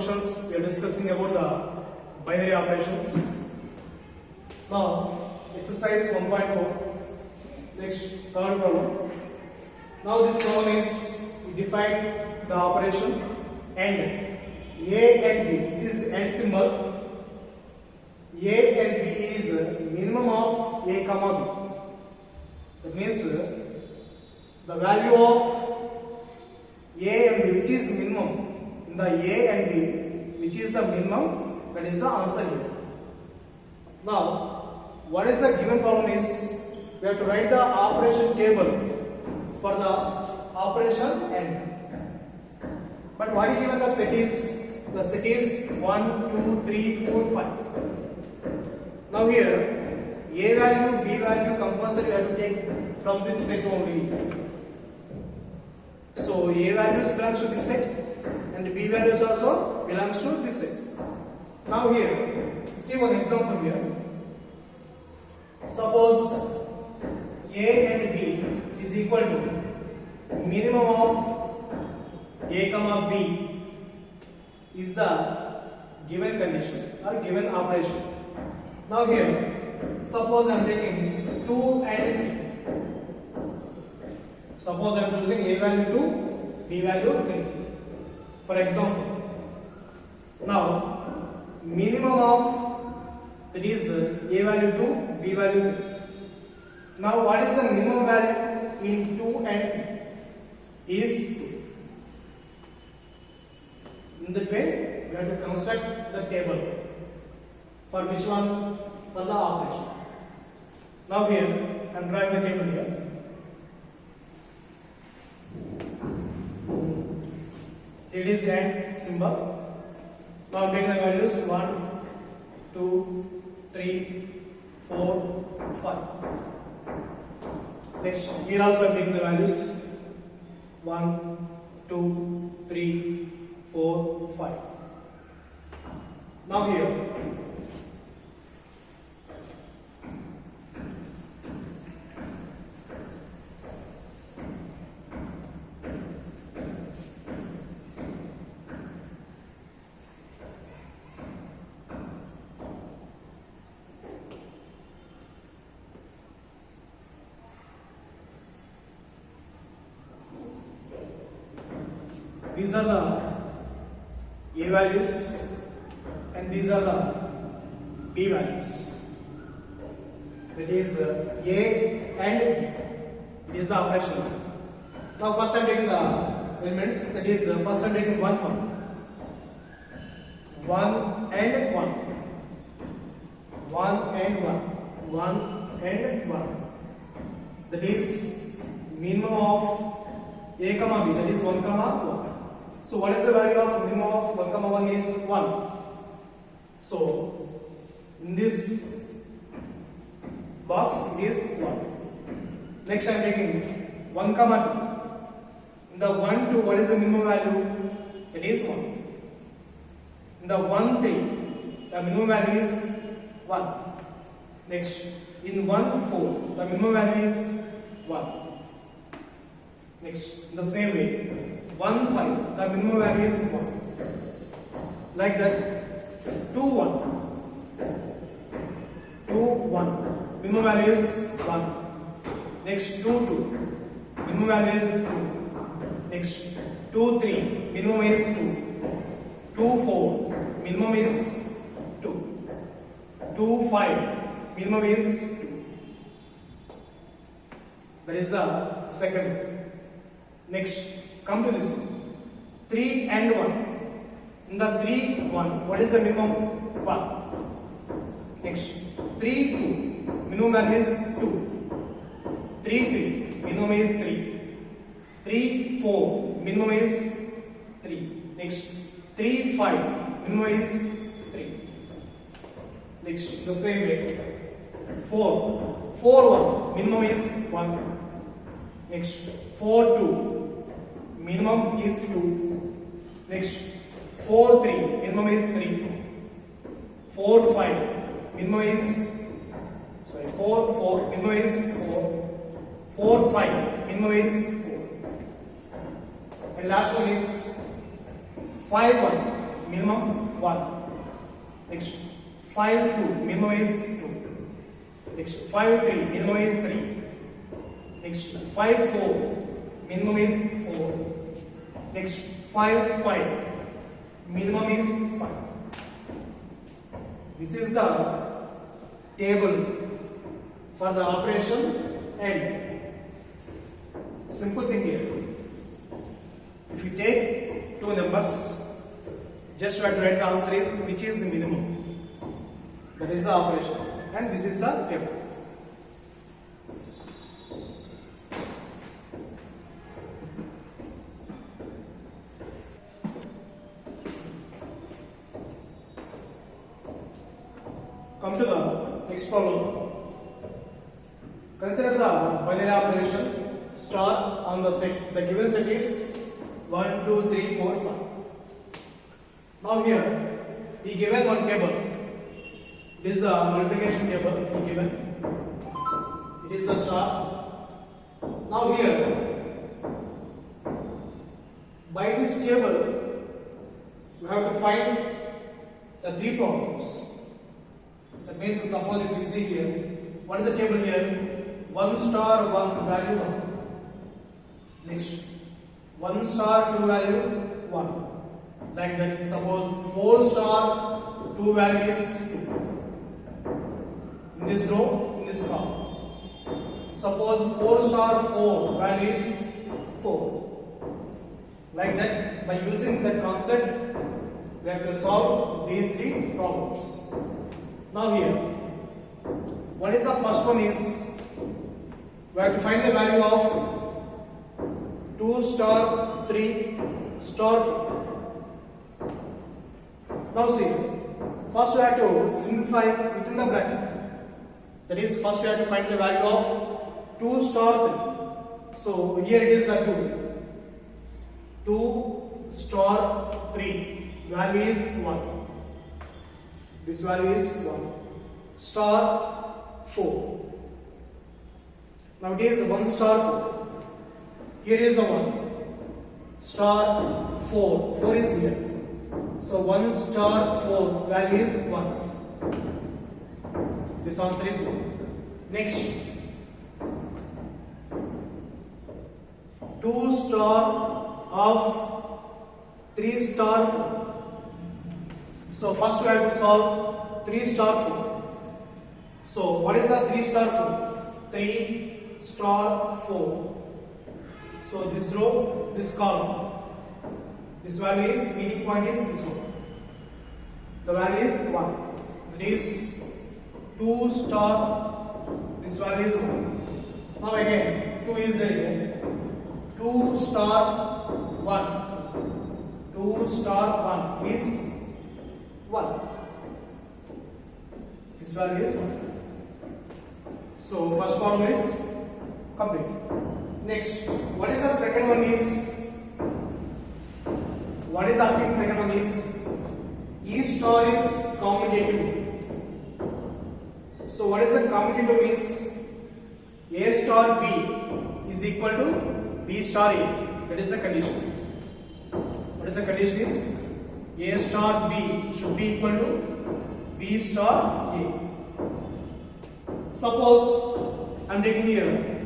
operations. We are discussing about the binary operations. Now, exercise 1.4. Next, third problem. Now, this problem is we define the operation and A and B. This is AND symbol. A and B is minimum of A comma B. That means the value of A and B, which is minimum in the A and B, which is the minimum, that is the answer here. Now, what is the given problem is we have to write the operation table for the operation AND. But what is given the set is? The set is 1, 2, 3, 4, 5. Now here, A value, B value compulsory we have to take from this set only. So A values belongs to this set and B values also belongs to this set. Now here, see one example here. Suppose A and B is equal to minimum of A comma B is the given condition or given operation. Now here, suppose I am taking 2 and 3. Suppose I am choosing A value 2, B value 3. For example, now minimum of that is A value 2, B value 3. Now what is the minimum value in 2 and 3? Is 2. In that way, we have to construct the table. For which one? For the operation. Now here, I am drawing the table here. It is AND symbol. Now I am taking the values 1, 2, 3, 4, 5. Next, here also I am taking the values 1, 2, 3, 4, 5. Now here, these are the A values and these are the B values. That is A and B. It is the operation. Now first I am taking the elements. That is first I am taking 1 and 1. 1 and 1. 1 and 1. That is minimum of A comma B. That is 1 comma 1. So what is the value of minimum of 1 comma 1 is 1. So in this box it is 1. Next I am taking 1 comma 2. In the 1 2, what is the minimum value? That is 1. In the 1 3, the minimum value is 1. Next, in 1 4, the minimum value is 1. Next, in the same way, 1 5, the minimum value is 1. Like that, 2 1. 2 1, minimum value is 1. Next, 2 2, minimum value is 2. Next, 2 3, minimum is 2. 2 4, minimum is 2. 2 5, minimum is 2. That is the second. Next, come to this one. 3 and 1. In the 3 1, what is the minimum? 1. Next, 3 2, minimum value is 2. 3 3, minimum is 3. 3 4, minimum is 3. Next, 3 5, minimum is 3. Next, the same way. 4 1, minimum is 1. Next, 4 2, minimum is 2. Next, 4 3, minimum is 3. 4 5, minimum is 4 minimum is 4. 4 5, minimum is 4. And last one is 5 1, minimum 1. Next 5 2, minimum is 2. Next 5 3, minimum is 3. Next 5 4, minimum is 4. Next 5 5, minimum is 5. This is the table for the operation and simple thing here. If you take two numbers, just you have to write the answer is which is minimum. That is the operation, and this is the table. Come to the next problem. Consider the binary operation. Start on the set. The given set is 1, 2, 3, 4, 5. Now here, he given one table. It is the multiplication table. He given. It is the star. Now here, by this table, you have to find the three problems. That means, suppose if you see here, what is the table here? 1 star 1 value 1. Next 1 star 2 value 1. Like that. Suppose 4 star 2 value is 2. In this row, in this column. Suppose 4 star 4 value is 4. Like that. By using that concept, we have to solve these three problems. Now here, what is the first one is, we have to find the value of 2 star 3 star 4. Now see, first we have to simplify within the bracket. That is, first we have to find the value of 2 star 3. So here it is the 2. 2 star 3 value is 1. This value is 1. Star 4. Now it is 1 star 4. Here is the 1. Star 4. 4 is here. So 1 star 4 value is 1. This answer is 1. Next. 2 star of 3 star 4. So first we have to solve 3 star 4. So what is the 3 star 4? 3 star 4. So this row, this column, this value is, meeting point is this one. The value is 1. That is 2 star, this value is 1. Now again, 2 is there here. 2 star 1. 2 star 1 is 1. This value is 1. So first column is complete. Next, what is the second one is? What is asking second one is? E star is commutative. So what is the commutative means? A star B is equal to B star A. That is the condition. What is the condition is? A star B should be equal to B star A. Suppose I am taking here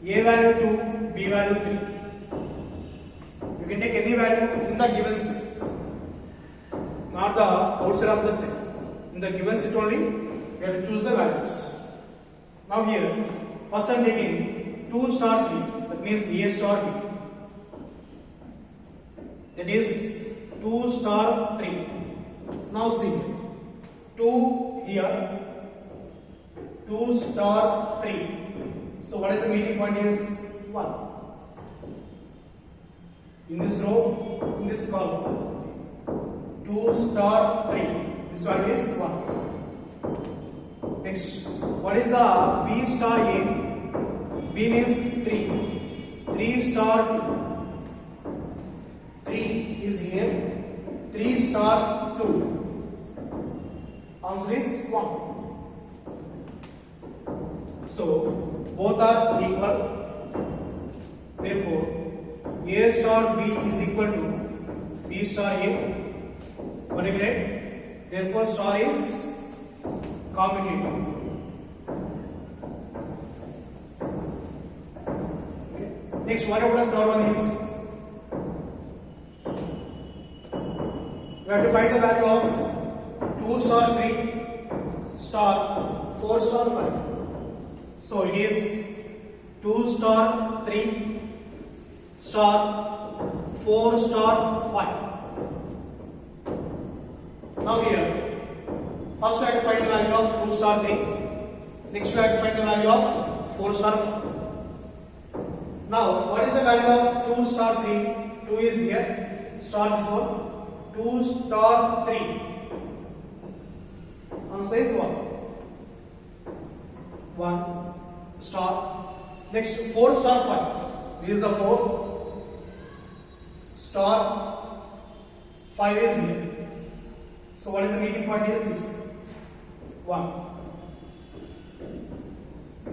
A value 2, B value 3. You can take any value in the given set, not the outside of the set. In the given set only, you have to choose the values. Now here, first I am taking 2 star 3, that means A star B. That is 2 star 3. Now see, 2 here, 2 star 3. So what is the meeting point is 1. In this row, in this column, 2 star 3. This value is 1. Next, what is the B star A? B means 3. 3 star 2. 3 is here. 3 star 2. Answer is 1. So both are equal. Therefore, A star B is equal to B star A. What do you get? Therefore star is commutative. Okay. Next, what about the third one is, we have to find the value of 2 star 3 star 4 star 5. So it is 2 star 3 star 4 star 5. Now here, first we have to find the value of 2 star 3. Next we have to find the value of 4 star 5. Now what is the value of 2 star 3? 2 is here, star this one. 2 star 3 answer is 1 star. Next 4 star 5, this is the 4 star 5 is here. So what is the meeting point is this one.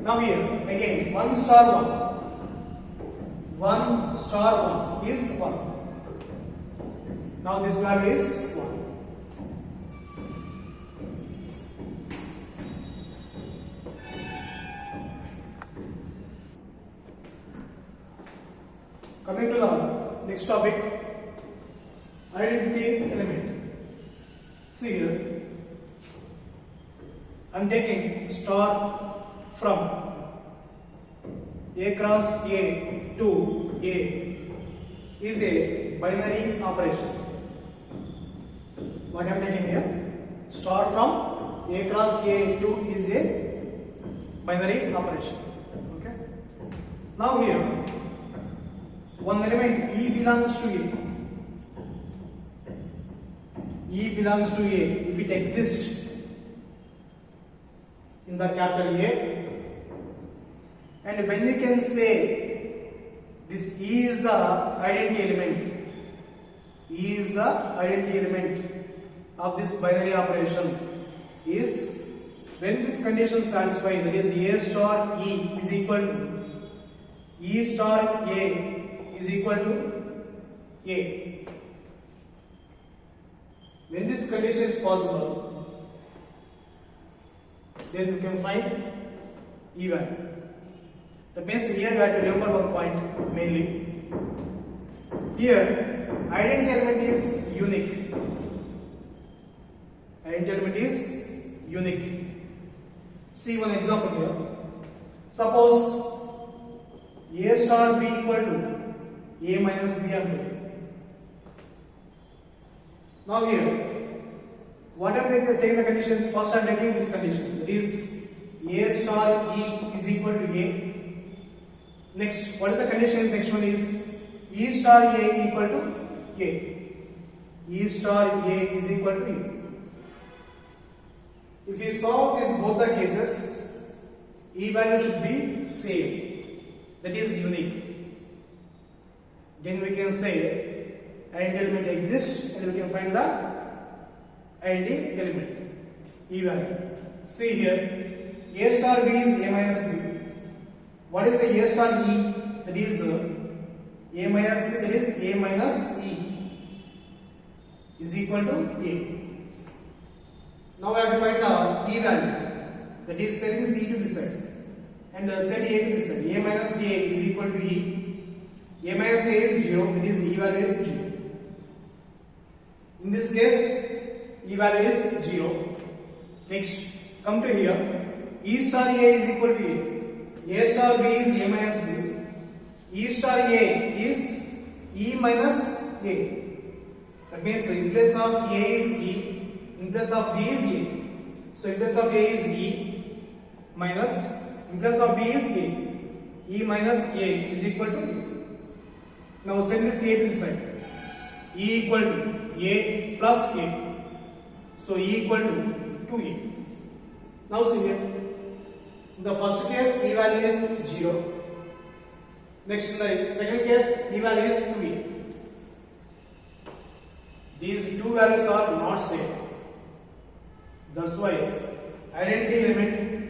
Now here again 1 star 1 star 1 is 1. Now this value is 1. Coming to the next topic, identity element. See here, I am taking star from A cross A to A is a binary operation. What I am taking here, star from A cross A to is a binary operation. Okay. Now here, one element E belongs to A. E belongs to A if it exists in the capital A, and when we can say this E is the identity element, E is the identity element of this binary operation is when this condition is satisfied, that is A star E is equal to E star A is equal to A. When this condition is possible, then you can find E value. That means here you have to remember one point mainly. Here, identity element is unique. Identity element is unique. See one example here. Suppose A star B equal to A minus B and B. Now here, what I am taking the conditions, first I am taking this condition, that is A star E is equal to A. Next, what is the condition? Next one is E star A equal to A. E star A is equal to A. If you solve this both the cases, E value should be same, that is unique. Then we can say identity element exists and we can find the identity element E value. See here, A star B is A minus B. What is the A star E? That is A minus B, that is A minus E is equal to A. Now we have to find the E value, that is send this E to this side and send A to this side. A minus A is equal to E. A minus A is 0, that is E value is 0. In this case, E value is 0. Next, come to here. E star A is equal to A. A star B is A minus B. E star A is E minus A. That means in place of A is E, in place of B is A. So in place of A is E minus, in place of B is A. E minus A is equal to A. Now send this A to this side. E equal to A plus A. So E equal to 2A. Now see here. In the first case, E value is 0. Next, in the second case, E value is 2A. These two values are not same. That's why identity element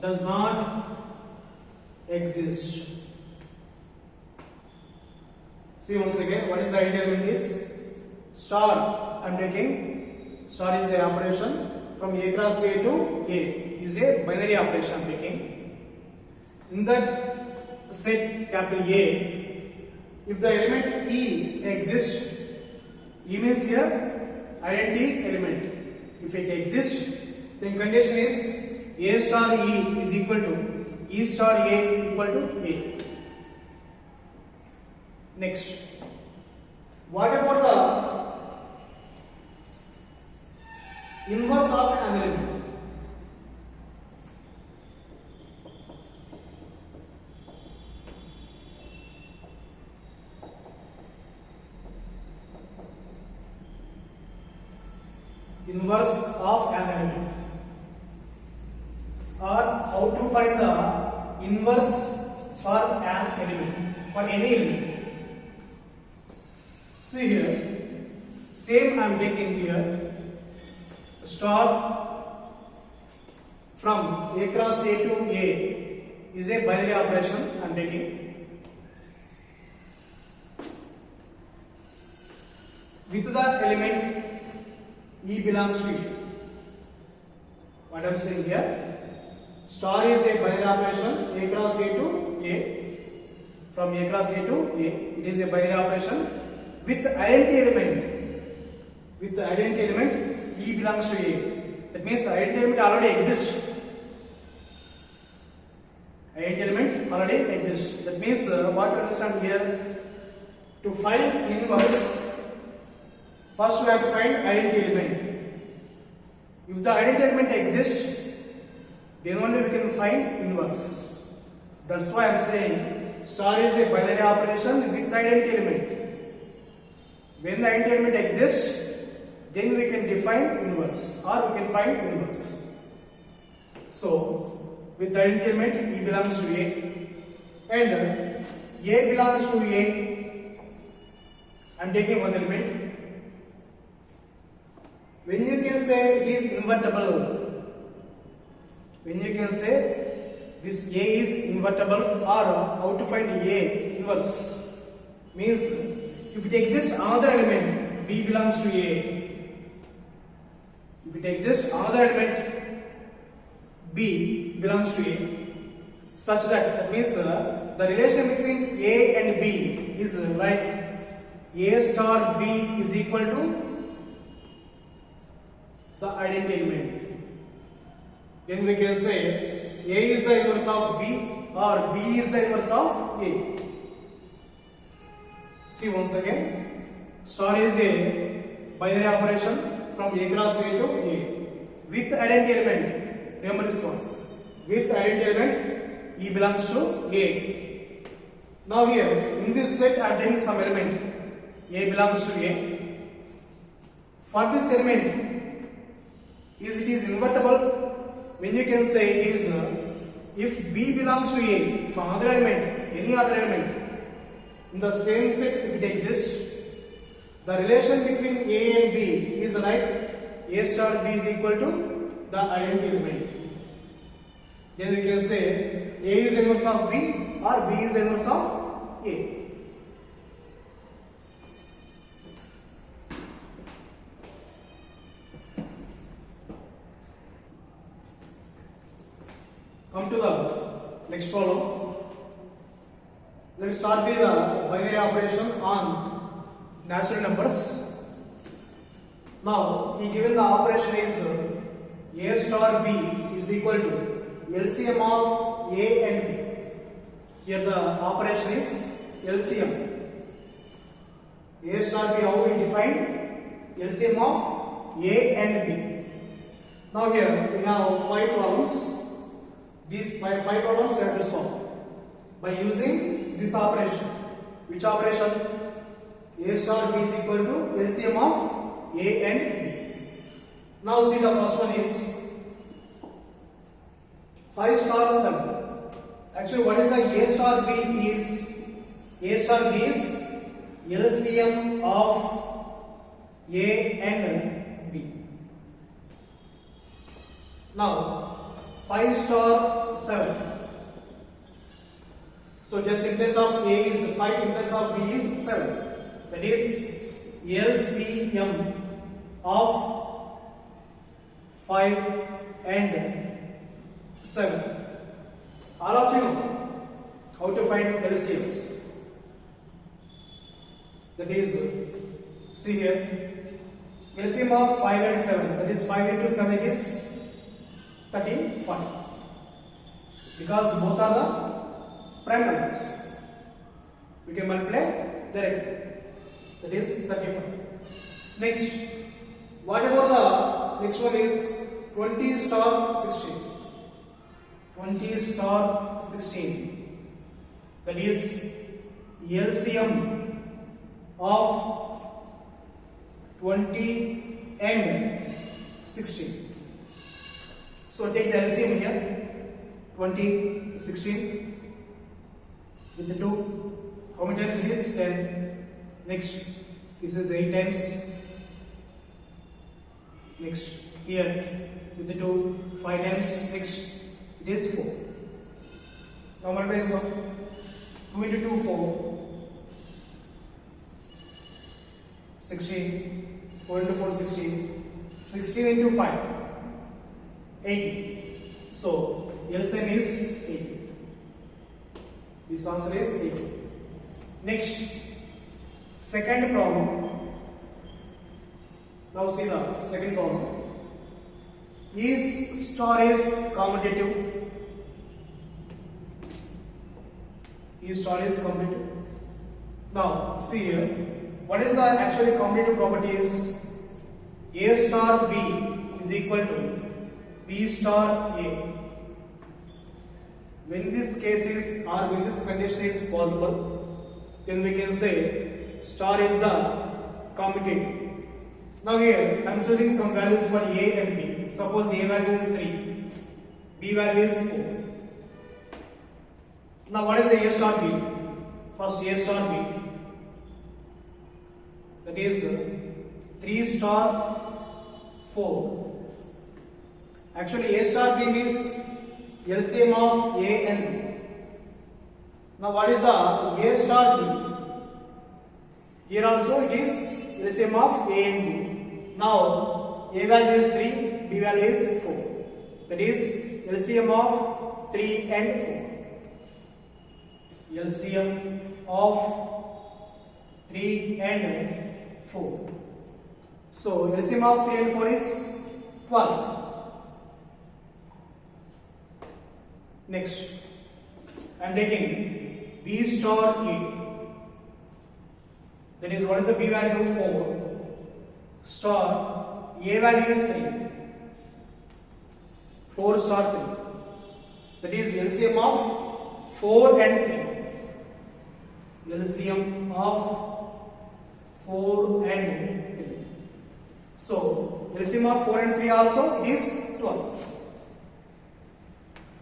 does not exist. See once again, what is the ideal element is star. I'm taking star is the operation from A cross A to A is a binary operation I'm taking. In that set capital A, if the element E exists, E means here identity element. If it exists, then condition is A star E is equal to E star A equal to A. Next, what about the inverse of an element? Inverse of an element, or how to find the inverse for an element, for any element. See here, same I am taking here star from A cross A to A is a binary operation I am taking. With the element E belongs to E. What I am saying here, star is a binary operation A cross A to A. From A cross A to A, it is a binary operation with identity element. With the identity element E belongs to A. That means the identity element already exists. Identity element already exists. That means what to understand here, to find inverse, first we have to find identity element. If the identity element exists, then only we can find inverse. That's why I am saying star is a binary operation with identity element. When the identity element exists, then we can define inverse or we can find inverse. So, with the identity element E belongs to A and A belongs to A, I am taking one element. When you can say it is invertible, when you can say this A is invertible, or how to find A inverse, means if it exists another element B belongs to A, if it exists another element B belongs to A, such that means the relation between A and B is like A star B is equal to the identity element. Then we can say A is the inverse of B or B is the inverse of A. See once again, star is a binary operation from A cross A to A with identity element. Remember this one. With identity element E belongs to A. Now here in this set I am taking some element A belongs to A. For this element, it is invertible. When you can say it is if B belongs to A, if another element, any other element in the same set, if it exists, the relation between A and B is like A star B is equal to the identity element. Then we can say A is inverse of B or B is inverse of A. Come to the next problem. Let's start with the binary operation on natural numbers. Now, he given the operation is A star B is equal to LCM of A and B. Here the operation is LCM. A star B, how we define LCM of A and B. Now here we have 5 problems. These 5 problems we have to solve by using this operation. Which operation? A star B is equal to LCM of A and B. Now see the first one is 5 star 7. Actually, what is the A star B is? A star B is LCM of A and B. Now 5 star 7. So just in place of A is 5, in place of B is 7. That is LCM of 5 and 7. All of you know how to find LCMs. That is, see here, LCM of 5 and 7, that is 5 into 7 is 35. Because both are the prime numbers, we can multiply directly. That is 35. Next, what about the next one is 20 star 16. 20 star 16. That is LCM of 20 and 16. So take the LCM here, 20, 16 with the 2. How many times it is? 10. Next, this is 8 times. Next, here with the 2, 5 times. Next, it is 4. Now multiply this one. 2 into 2, 4. 16. 4 into 4, 16. 16 into 5, 80. So LCM is 80. This answer is 80. Next, second problem. Now see the second problem. Is star is commutative? Is star is commutative? Now see here, what is the actually commutative property is A star B is equal to B star A. When this case is, or when this condition is possible, then we can say star is the commutative. Now here I am choosing some values for A and B. Suppose A value is 3, B value is 4. Now what is the A star B? First A star B, that is 3 star 4. Actually A star B means LCM of A and B. Now what is the A star B? Here also it is LCM of A and B. Now A value is 3, B value is 4. That is LCM of 3 and 4. LCM of 3 and 4. So LCM of 3 and 4 is 12. Next, I am taking B star A. That is, what is the B value? 4. Star A value is 3. 4 star 3. That is LCM of 4 and 3. LCM of 4 and 3. So LCM of 4 and 3 also is 12.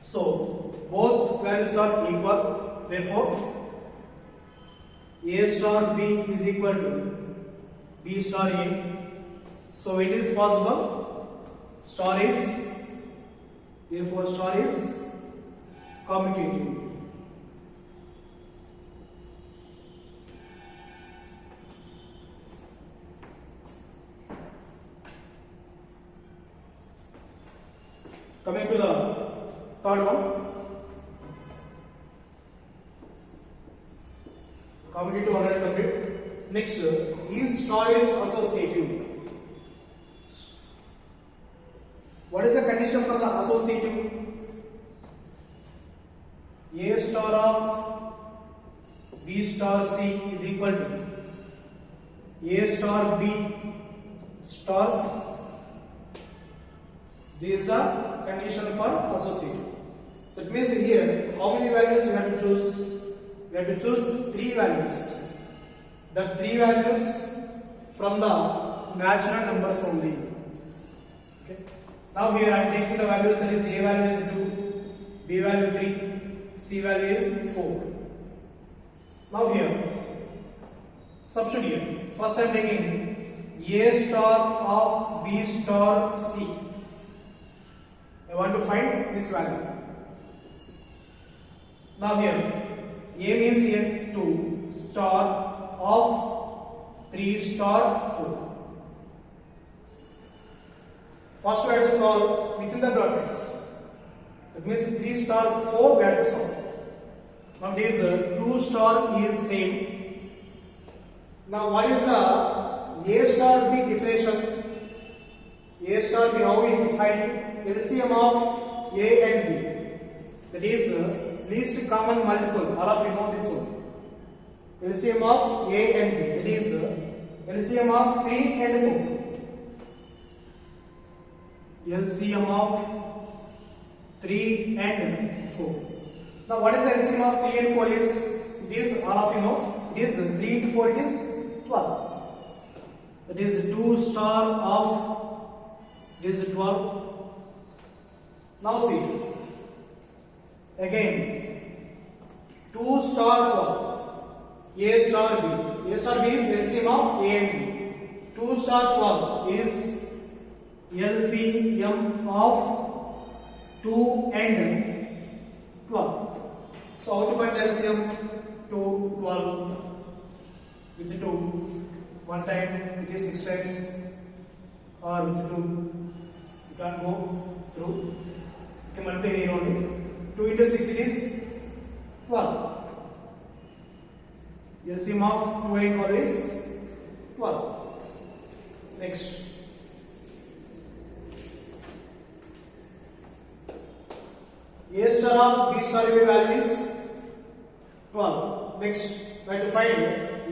So both values are equal. Therefore, A star B is equal to B star A. So it is possible. Star is, therefore star is commutative. Coming to the third one, commutative already complete. Next, is star is associative. What is the condition for the associative? A star of B star C is equal to A star B star C. This is the condition for associative. That means here, how many values we have to choose? We have to choose 3 values. The 3 values from the natural numbers only. Okay. Now here I am taking the values, that is A value is 2, B value 3, C value is 4. Now here, substitute here. First I am taking A star of B star C. I want to find this value. Now here, A means here 2 star of 3 star 4. First we have to solve within the brackets. That means 3 star 4 we have to solve. Now this 2 star is same. Now what is the A star B definition? A star B, how we define LCM of A and B. That is least common multiple. All of you know this one. LCM of A and B. That is LCM of 3 and 4. LCM of 3 and 4. Now what is the LCM of 3 and 4 is? It is, all of you know, it is 3 into 4, it is 12. That is 2 star of, it is 12. Now see, again, 2 star 12, A star B. A star B is LCM of A and B. 2 star 12 is LCM of 2 and 12. So how to find the LCM? 2, 12 with 2. 1 time it is 6 times, or with 2 you can't go through. You can multiply here only. 2 into 6 it is 12. LCM of 2 and 12 is 12. Next. A star of B star B value is 12. Next, we have to find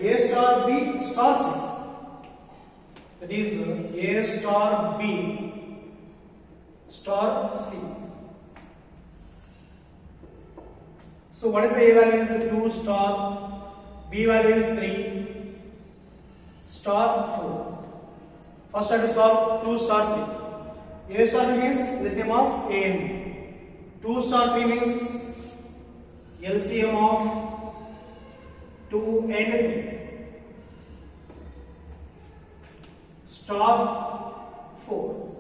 A star B star C. That is A star B star C. So what is the A value is 2 star, B value is 3, star 4. First I have to solve 2 star 3. A star B is LCM of A and B. 2 star 3 means LCM of 2 and 3. Star 4.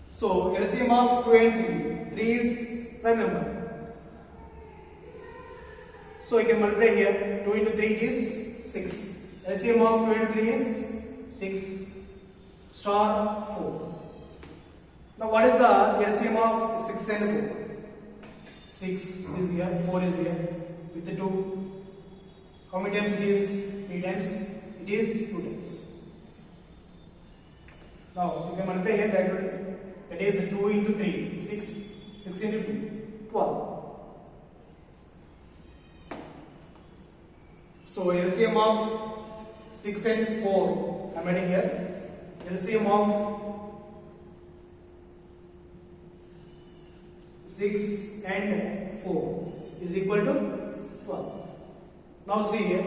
So LCM of 2 and 3. 3 is prime number. So you can multiply here. 2 into 3 is 6. LCM of 2 and 3 is 6. Star 4. Now what is the LCM of 6 and 4? 6 is here, 4 is here, with the 2. How many times it is? 3 times. It is 2 times. Now you can multiply here directly. That is 2 into 3, 6. 6 into 2, 12. So LCM of 6 and 4, I am adding here. LCM of 6 and 4 is equal to 12. Now see here,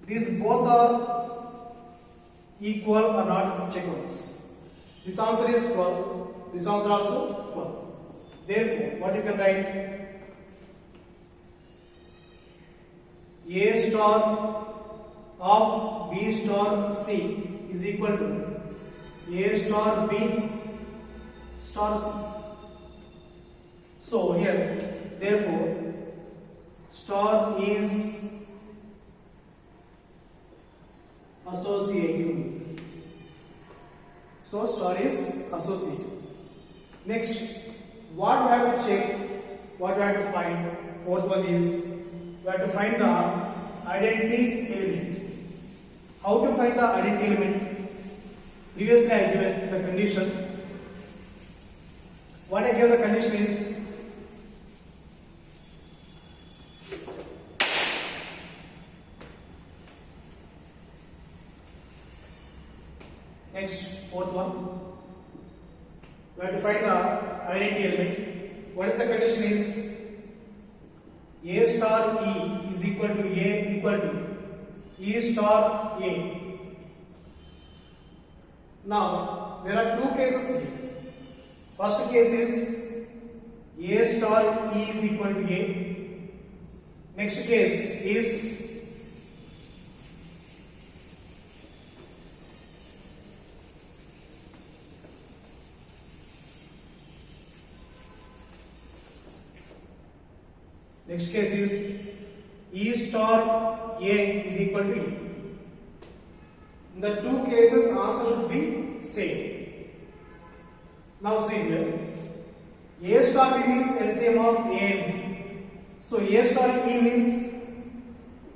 these both are equal or not, check once. This answer is 12, this answer also 12. Therefore, what you can write? A star of B star C is equal to A star B star C. So here, therefore, star is associative. So star is associative. Next, what we have to check, what we have to find, fourth one is, we have to find the identity element. How to find the identity element? Previously I given the condition. What I gave the condition is, next, fourth one, we have to find the identity element. What is the condition is, A star E is equal to A equal to E star A. Now, there are two cases here. First case is A star E is equal to A. Next case is E star A is equal to E. In the two cases, answer should be same. Now see here, A star B means LCM of A and B. So A star E means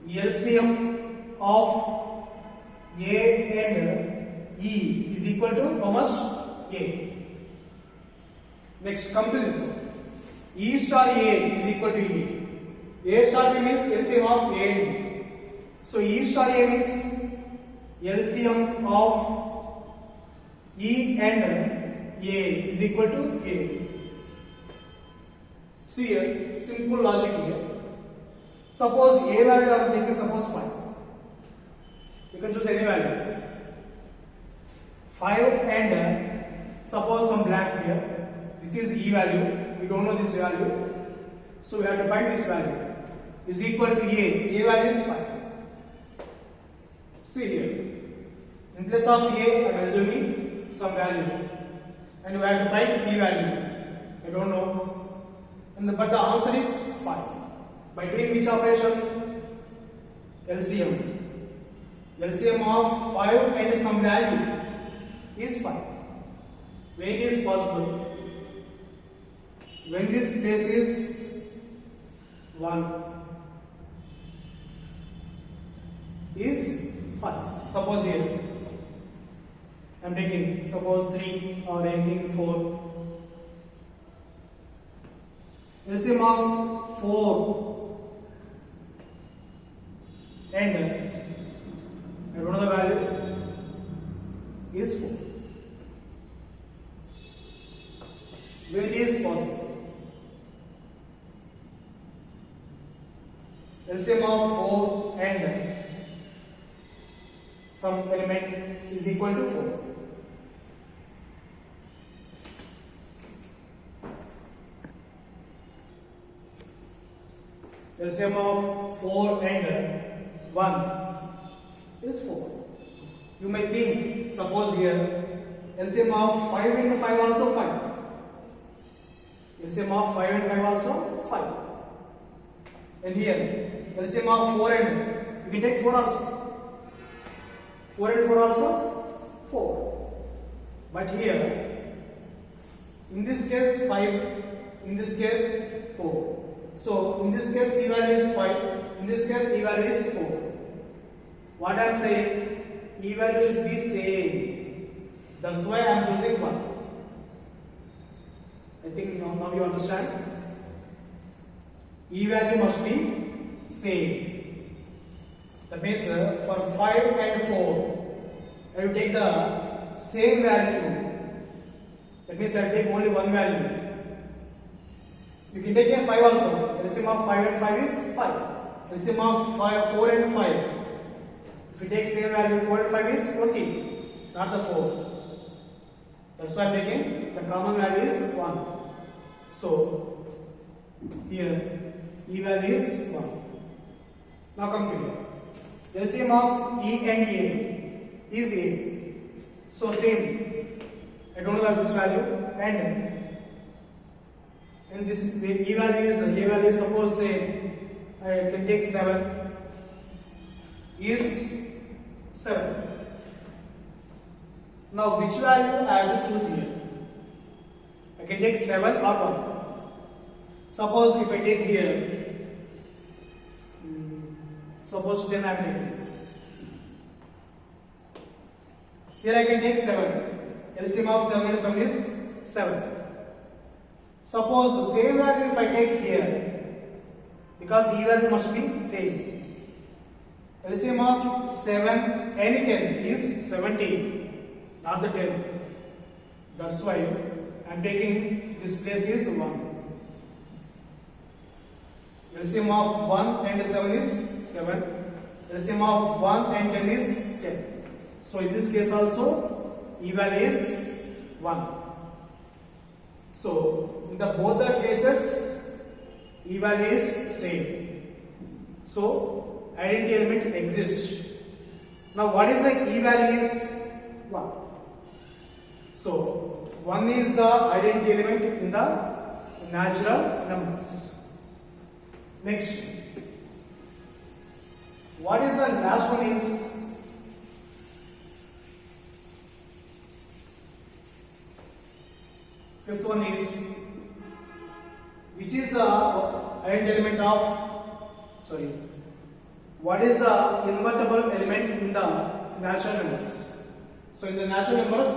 LCM of A and E is equal to how much? A. Next, come to this one. E star A is equal to E. A star B means LCM of A and B. So E star A means LCM of E and A is equal to A. See here, simple logic here. Suppose A value I am taking, suppose 5. You can choose any value. 5 and suppose some blank here. This is E value. We don't know this value. So we have to find this value. Is equal to A. A value is 5. See here. In place of A, I am assuming some value. And we have to find E value. I don't know. But the answer is 5. By doing which operation? LCM. LCM of 5 and some value is 5. When it is possible? When this place is 1 is 5. Suppose here I am taking suppose 3 or anything 4. LCM of 4 and I don't know the value is 4. When it is possible, LCM of 4 and some element is equal to 4. LCM of 4 and 1 is 4. You may think, suppose here, LCM of 5 and 5 also 5. LCM of 5 and 5 also 5. And here, LCM of 4 and you can take 4 also. 4 and 4 also 4. But here, in this case 5, in this case 4. So in this case E value is 5, in this case E value is 4. What I am saying, E value should be same. That's why I am choosing 1. I think now you understand. E value must be same. That means for 5 and 4, I will take the same value. That means I will take only one value. You can take here 5 also. LCM of 5 and 5 is 5. LCM of 4 and 5. If you take same value, 4 and 5 is 20, not the 4. That's why I am taking the common value is 1. So here E value is 1. Now come to here. LCM of E and A is A. So same. I don't know this value and this E value is A value, suppose say I can take 7 is 7. Now which value I have to choose here? I can take 7 or 1. Suppose if I take here, suppose 10 I am taking. Here I can take 7. LCM of 7 and 7 is 7. Suppose the same value if I take here, because E value must be same. LCM of 7 and 10 is 17, not the 10. That's why I am taking this place is 1. LCM of 1 and 7 is 7. LCM of 1 and 10 is 10. So in this case also E value is 1. So in the both the cases E value is same. So identity element exists. Now what is the E value is 1. So 1 is the identity element in the natural numbers. Next, What is the last one is fifth one is which is the identity element of sorry what is the invertible element in the natural numbers? So in the natural numbers,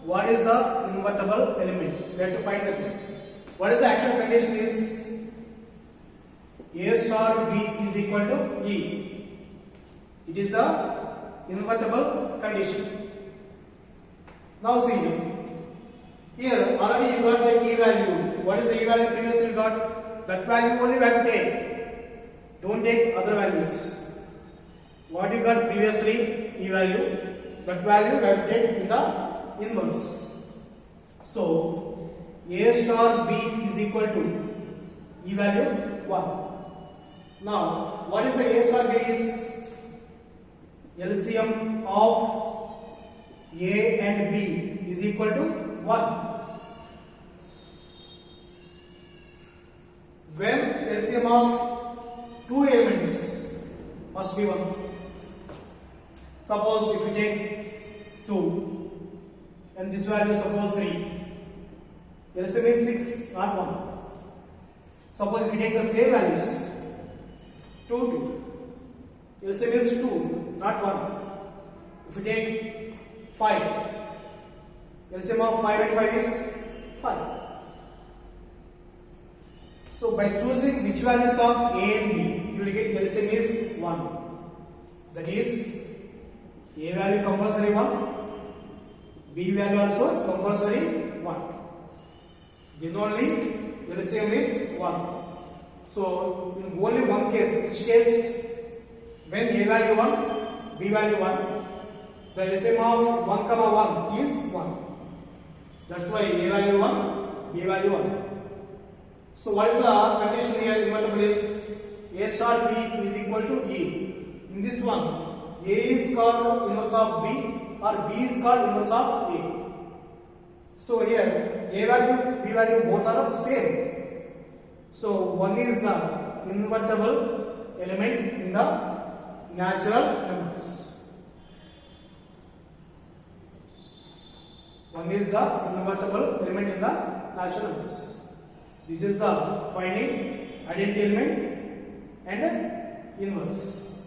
what is the invertible element? We have to find that one. What is the actual condition is A star B is equal to E. It is the invertible condition. Now see here already you got the E value. What is the E value previously you got? That value only we have to take. Don't take other values. What you got previously E value, that value we have to take in the inverse. So A star B is equal to E value 1. Now what is the A star B is? LCM of A and B is equal to 1. When LCM of two elements must be 1. Suppose if you take 2 and this value suppose 3, LCM is 6, not 1. Suppose if you take the same values 2, LCM is 2, not 1. If you take 5, LCM of 5 and 5 is 5. So by choosing which values of A and B, you will get LCM is 1. That is A value compulsory 1, B value also compulsory 1. Then only LCM is 1. So in only one case, which case? When A value 1, B value 1, the LCM of 1 comma 1 is 1. That's why A value 1, B value 1. So what is the condition here? Invertible is A star B is equal to E. In this one, A is called inverse of B or B is called inverse of A. So here A value, B value both are same. So one is the invertible element in the natural numbers. One is the invertible element in the natural numbers. This is the finding identity element and inverse.